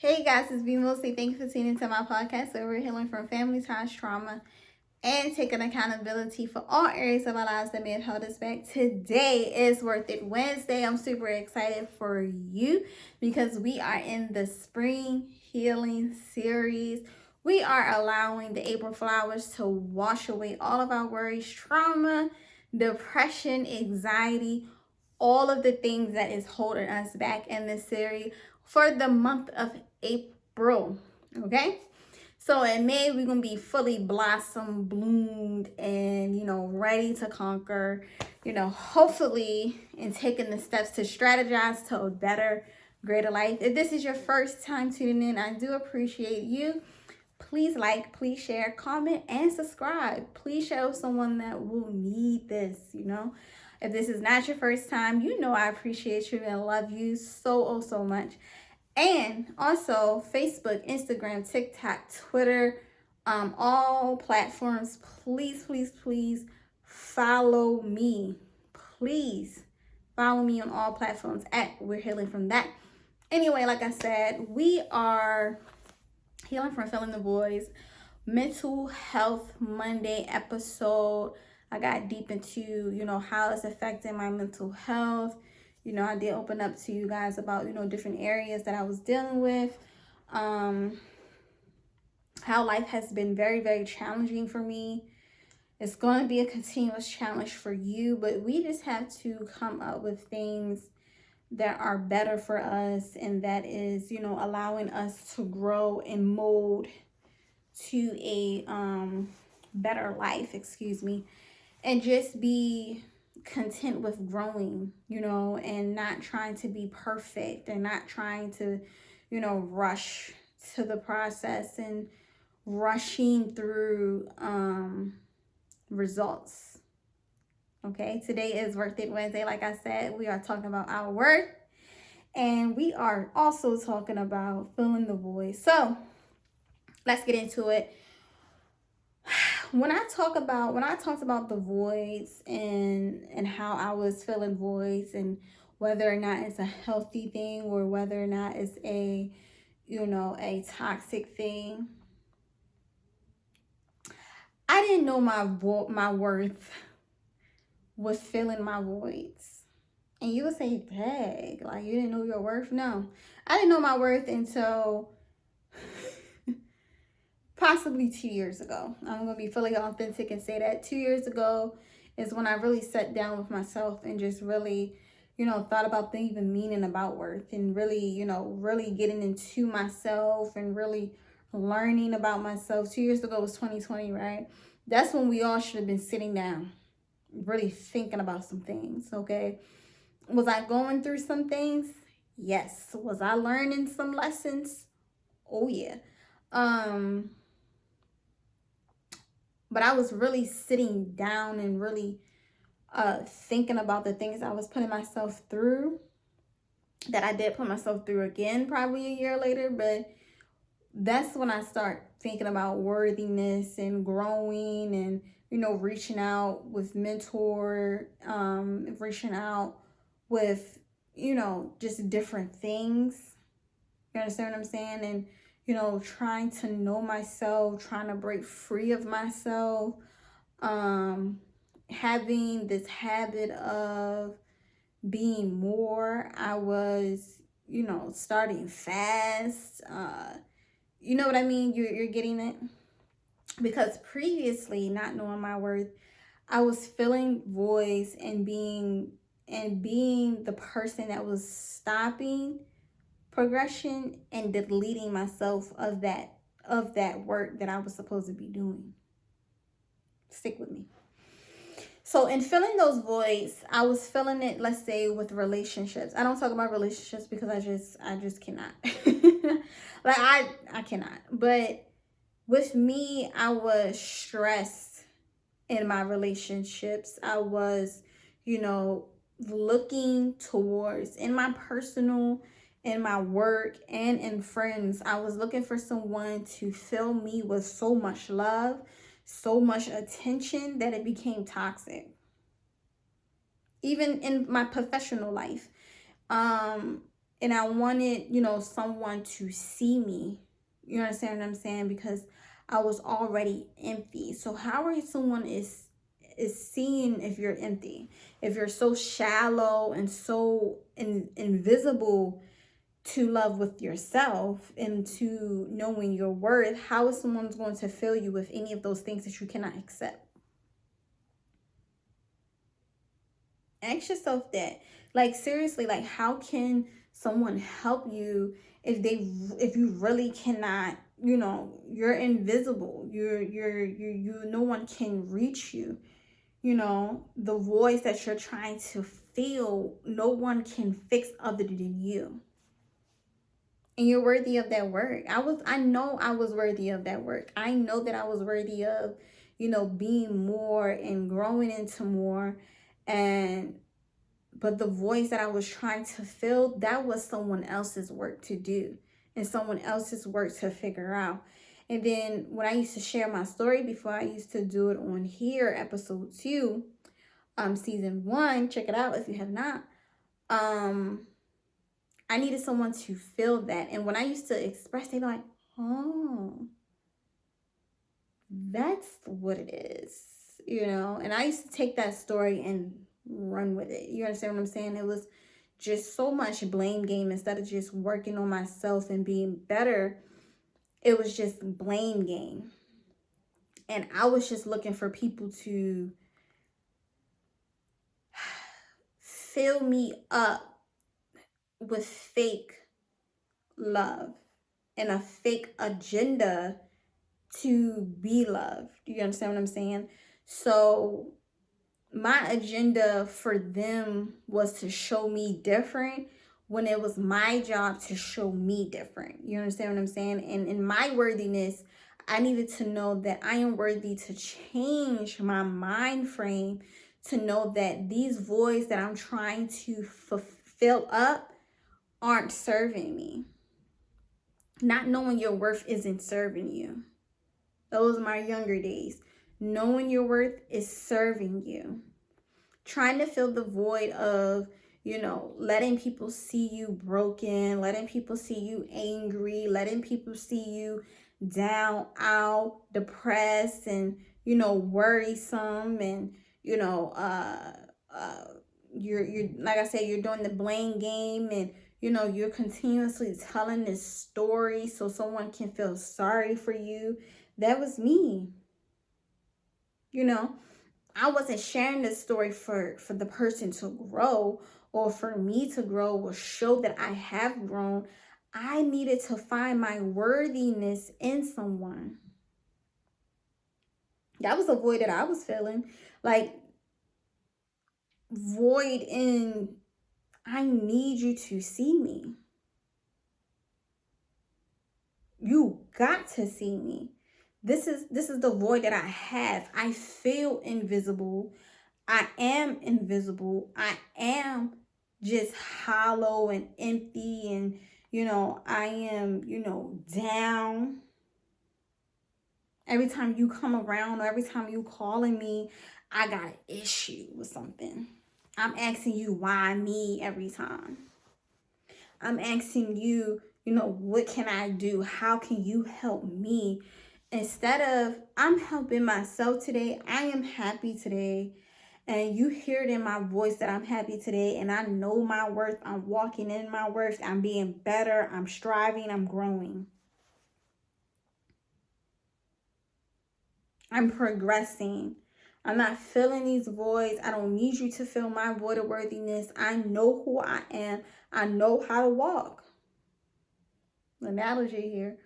Hey guys, it's B Mostly. Thank you for tuning into my podcast where we're healing from family ties, trauma, and taking accountability for all areas of our lives that may have held us back. Today is Worth It Wednesday. I'm super excited for you because we are in the spring healing series. We are allowing the April flowers to wash away all of our worries, trauma, depression, anxiety, all of the things that is holding us back in this series for the month of April. Okay, so in May we're gonna be fully blossomed, bloomed, and ready to conquer, hopefully, and taking the steps to strategize to a better, greater life. If this is your first time tuning in, I do appreciate you. Please like, please share, comment, and subscribe. Please share with someone that will need this. If this is not your first time, I appreciate you and love you so much. And also Facebook, Instagram, TikTok, Twitter, all platforms. Please follow me. Please follow me on all platforms at We're Healing From That. Anyway, like I said, we are healing from filling the voids. Mental Health Monday episode. I got deep into, how it's affecting my mental health. I did open up to you guys about, different areas that I was dealing with. How life has been very challenging for me. It's going to be a continuous challenge for you, but we just have to come up with things that are better for us, and that is, allowing us to grow and mold to a better life, and just be content with growing, and not trying to be perfect, and not trying to, rush to the process and rushing through results. Okay, today is Worth It Wednesday. Like I said, we are talking about our worth, and we are also talking about filling the void. So let's get into it. When I talked about the voids and how I was filling voids, and whether or not it's a healthy thing or whether or not it's a toxic thing, I didn't know my worth was filling my voids. And you would say, dang, like you didn't know your worth? No, I didn't know my worth until possibly 2 years ago. I'm going to be fully authentic and say that 2 years ago is when I really sat down with myself and just really, thought about the even meaning about worth, and really, really getting into myself and really learning about myself. 2 years ago was 2020, right? That's when we all should have been sitting down, really thinking about some things, okay? Was I going through some things? Yes. Was I learning some lessons? Oh, yeah. But I was really sitting down and really thinking about the things I was putting myself through, that I did put myself through again probably a year later. But that's when I start thinking about worthiness and growing, and reaching out with mentor, reaching out with just different things. You understand what I'm saying? And trying to know myself, trying to break free of myself, having this habit of being more. I was, starting fast. You know what I mean? You're getting it? Because previously, not knowing my worth, I was filling voids and being the person that was stopping progression and deleting myself of that work that I was supposed to be doing. Stick with me. So in filling those voids, I was filling it, let's say, with relationships. I don't talk about relationships because I just cannot. Like I cannot. But with me, I was stressed in my relationships. I was, looking towards, in my personal, in my work, and in friends, I was looking for someone to fill me with so much love, so much attention, that it became toxic. Even in my professional life, And I wanted, someone to see me. You understand what I'm saying? Because I was already empty. So how are you someone is seeing if you're empty? If you're so shallow and so invisible to love with yourself and to knowing your worth, how is someone going to fill you with any of those things that you cannot accept? Ask yourself that. Like, seriously, like, how can someone help you if you really cannot, you're invisible, you no one can reach you, the voice that you're trying to feel, no one can fix other than you. And you're worthy of that work. I know I was worthy of that work. I know that I was worthy of, being more and growing into more. But the voice that I was trying to fill, that was someone else's work to do and someone else's work to figure out. And then when I used to share my story before, I used to do it on here, episode 2, season 1. Check it out if you have not. I needed someone to feel that. And when I used to express, they'd be like, oh, that's what it is, And I used to take that story and run with it. You understand what I'm saying? It was just so much blame game. Instead of just working on myself and being better, it was just blame game. And I was just looking for people to fill me up with fake love and a fake agenda to be loved. Do you understand what I'm saying? So my agenda for them was to show me different when it was my job to show me different. You understand what I'm saying? And in my worthiness, I needed to know that I am worthy to change my mind frame, to know that these voids that I'm trying to fill up aren't serving me. Not knowing your worth isn't serving you. Those are my younger days. Knowing your worth is serving you. Trying to fill the void of, letting people see you broken, letting people see you angry, letting people see you down, out, depressed, and, worrisome, and, you're like I said, you're doing the blame game, and you're continuously telling this story so someone can feel sorry for you. That was me. I wasn't sharing this story for the person to grow or for me to grow or show that I have grown. I needed to find my worthiness in someone. That was a void that I was feeling. Like, void in, I need you to see me. You got to see me. This is the void that I have. I feel invisible. I am invisible. I am just hollow and empty, and I am, down. Every time you come around or every time you calling me, I got an issue with something. I'm asking you why me every time. I'm asking you, what can I do? How can you help me? Instead of, I'm helping myself today. I am happy today. And you hear it in my voice that I'm happy today. And I know my worth. I'm walking in my worth. I'm being better. I'm striving. I'm growing. I'm progressing. I'm not filling these voids. I don't need you to fill my void of worthiness. I know who I am. I know how to walk. Analogy here.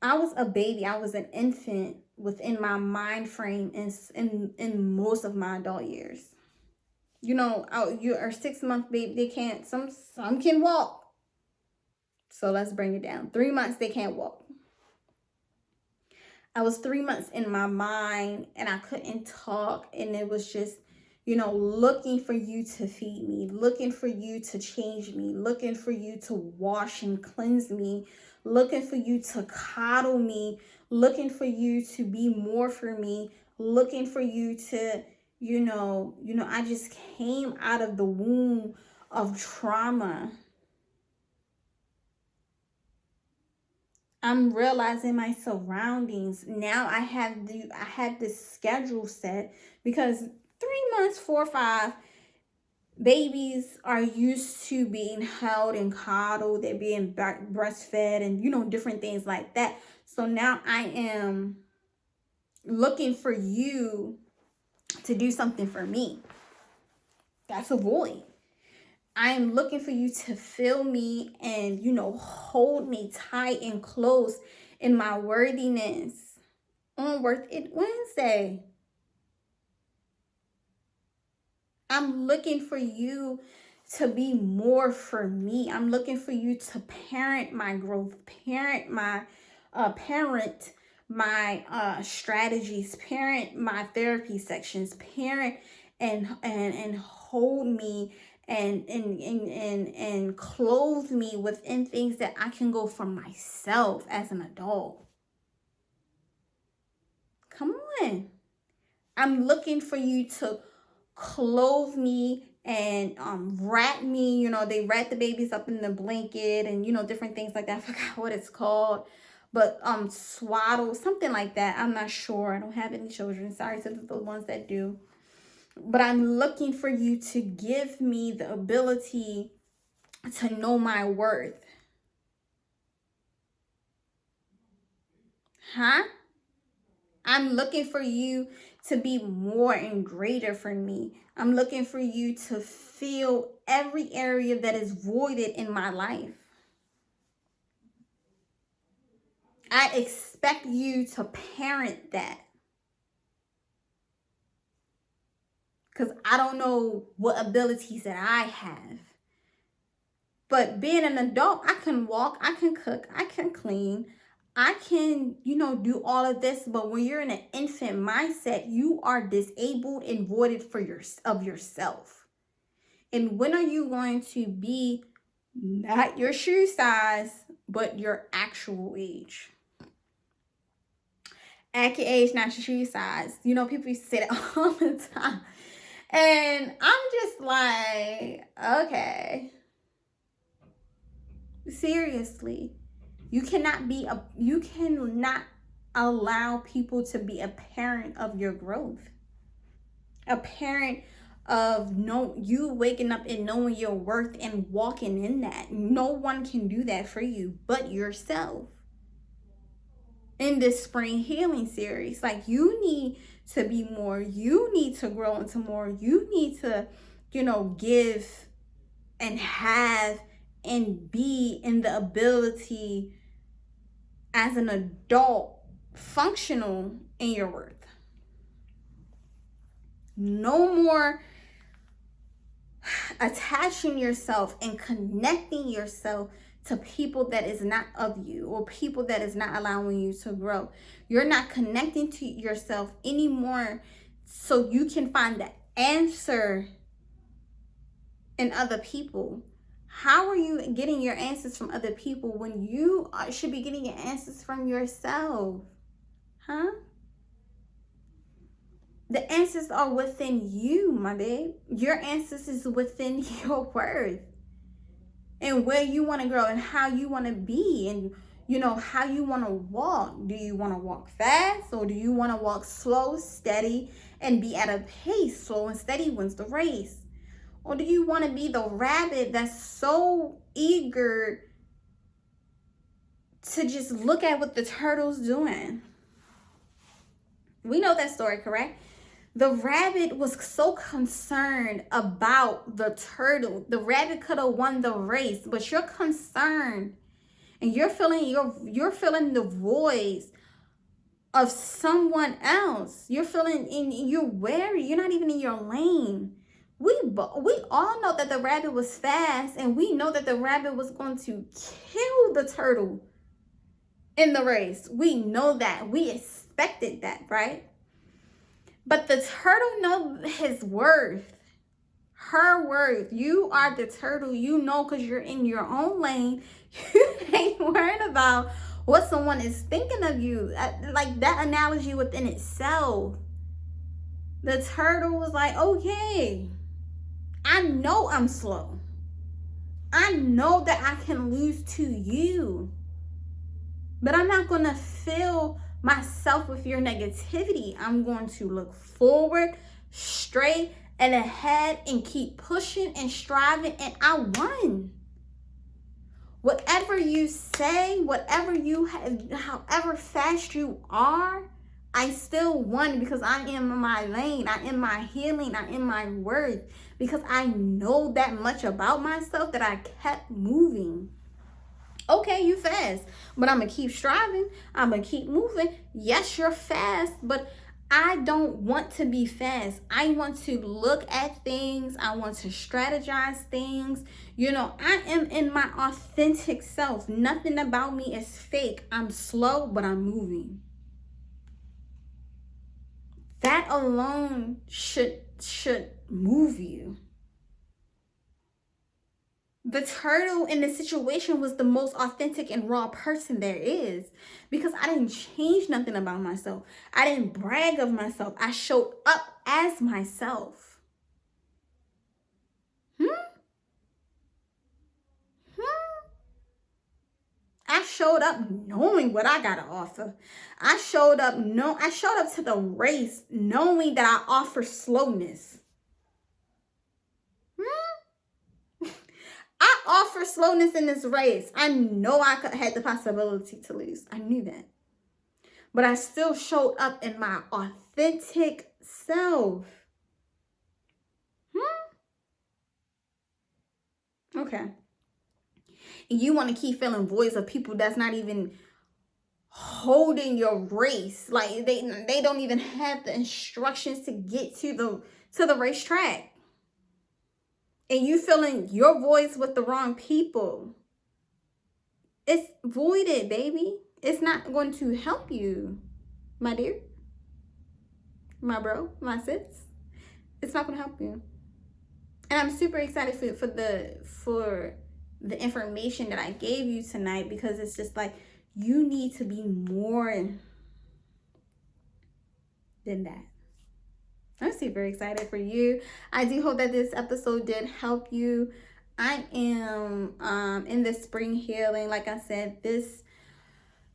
I was a baby. I was an infant within my mind frame in most of my adult years. You're a 6-month baby. They can't, some can walk. So let's bring it down. 3 months, they can't walk. I was 3 months in my mind and I couldn't talk. And it was just, looking for you to feed me, looking for you to change me, looking for you to wash and cleanse me, looking for you to coddle me, looking for you to be more for me, looking for you to, I just came out of the womb of trauma. I'm realizing my surroundings. Now I have this schedule set because 3 months, 4 or 5, babies are used to being held and coddled. They're being breastfed and, different things like that. So now I am looking for you to do something for me. That's a void. I am looking for you to feel me and, hold me tight and close in my worthiness on Worth It Wednesday. I'm looking for you to be more for me. I'm looking for you to parent my growth, parent my strategies, parent my therapy sections, parent and hold me and clothe me within things that I can go for myself as an adult. Come on. I'm looking for you to clothe me and wrap me. They wrap the babies up in the blanket and different things like that. I forgot what it's called, but swaddle, something like that. I'm not sure. I don't have any children. Sorry to the ones that do. But I'm looking for you to give me the ability to know my worth. I'm looking for you to be more and greater for me. I'm looking for you to fill every area that is voided in my life. I expect you to parent that. Because I don't know what abilities that I have. But being an adult, I can walk, I can cook, I can clean, I can, do all of this. But when you're in an infant mindset, you are disabled and voided of yourself. And when are you going to be not your shoe size, but your actual age? Accurate age, not your shoe size. People used to say that all the time. And I'm just like, okay. Seriously. You cannot allow people to be a parent of your growth. A parent of you waking up and knowing your worth and walking in that. No one can do that for you but yourself. In this spring healing series, you need to be more. You need to grow into more. You need to, give and have and be in the ability as an adult functional in your worth. No more attaching yourself and connecting yourself to people that is not of you or people that is not allowing you to grow. You're not connecting to yourself anymore so you can find the answer in other people. How are you getting your answers from other people when you should be getting your answers from yourself? The answers are within you, my babe. Your answers is within your worth. And where you want to grow and how you want to be and how you want to walk. Do you want to walk fast or do you want to walk slow, steady, and be at a pace? Slow and steady wins the race. Or do you want to be the rabbit that's so eager to just look at what the turtle's doing? We know that story, correct? The rabbit was so concerned about the turtle. The rabbit could have won the race, but you're concerned and you're feeling the voice of someone else. You're you're wary. You're not even in your lane. We all know that the rabbit was fast, and we know that the rabbit was going to kill the turtle in the race. We know that. We expected that, right? But the turtle knows his worth, her worth. You are the turtle, because you're in your own lane. You ain't worried about what someone is thinking of you. Like that analogy within itself. The turtle was like, okay, I know I'm slow. I know that I can lose to you, but I'm not going to fill myself with your negativity. I'm going to look forward, straight and ahead, and keep pushing and striving, and I won. Whatever you say, whatever you have, however fast you are, I still won, because I am in my lane. I am my healing. I am my worth, because I know that much about myself that I kept moving. Okay, you fast, but I'm going to keep striving. I'm going to keep moving. Yes, you're fast, but I don't want to be fast. I want to look at things. I want to strategize things. I am in my authentic self. Nothing about me is fake. I'm slow, but I'm moving. That alone should move you. The turtle in the situation was the most authentic and raw person there is, because I didn't change nothing about myself. I didn't brag of myself. I showed up as myself. I showed up knowing what I got to offer. I showed up to the race knowing that I offer slowness. I offer slowness in this race. I know I had the possibility to lose. I knew that. But I still showed up in my authentic self. Okay. And you want to keep filling voids of people that's not even holding your race. Like they don't even have the instructions to get to the racetrack. And you filling your voice with the wrong people. It's voided, baby. It's not going to help you, my dear, my bro, my sis. It's not going to help you. And I'm super excited for the information that I gave you tonight, because it's just like, you need to be more than that. I'm super excited for you. I do hope that this episode did help you. I am in the spring healing. Like I said, this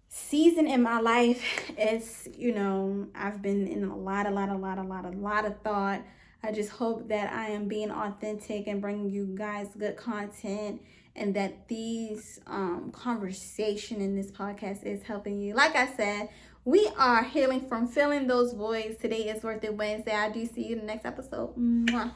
season in my life is, I've been in a lot of thought. I just hope that I am being authentic and bringing you guys good content, and that these conversation in this podcast is helping you. Like I said, we are healing from filling those voids. Today is Worth It Wednesday. I do see you in the next episode. Mwah.